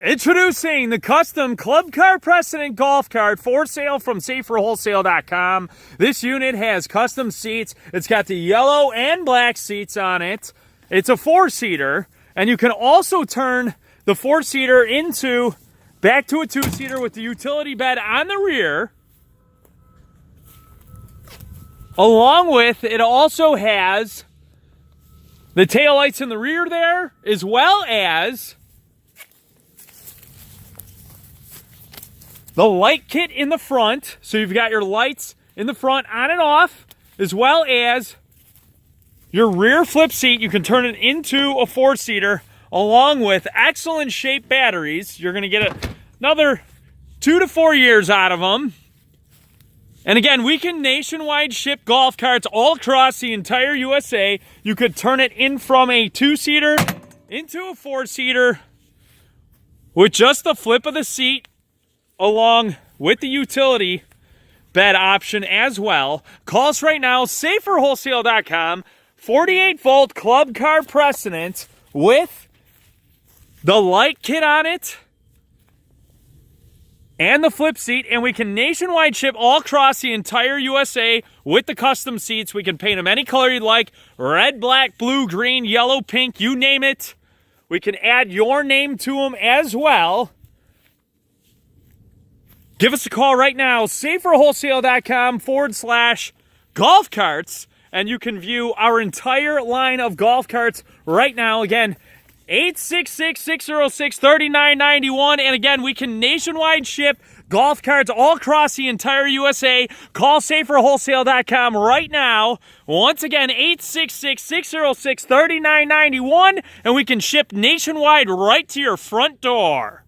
Introducing the custom Club Car Precedent golf cart for sale from saferwholesale.com. This unit has custom seats. It's got the yellow and black seats on it. It's a four-seater, and you can also turn the four-seater back to a two-seater with the utility bed on the rear. Along with, it also has the taillights in the rear there, as well as the light kit in the front. So you've got your lights in the front on and off, as well as your rear flip seat. You can turn it into a four-seater, along with excellent shape batteries. You're going to get another 2 to 4 years out of them. And again, we can nationwide ship golf carts all across the entire USA. You could turn it in from a two-seater into a four-seater with just the flip of the seat, along with the utility bed option as well. Call us right now, saferwholesale.com, 48-volt Club Car Precedent with the light kit on it and the flip seat, and we can nationwide ship all across the entire USA with the custom seats. We can paint them any color you'd like: red, black, blue, green, yellow, pink, you name it. We can add your name to them as well. Give us a call right now, saferwholesale.com/golf carts, and you can view our entire line of golf carts right now. Again, 866-606-3991. And again, we can nationwide ship golf carts all across the entire USA. Call saferwholesale.com right now. Once again, 866-606-3991, and we can ship nationwide right to your front door.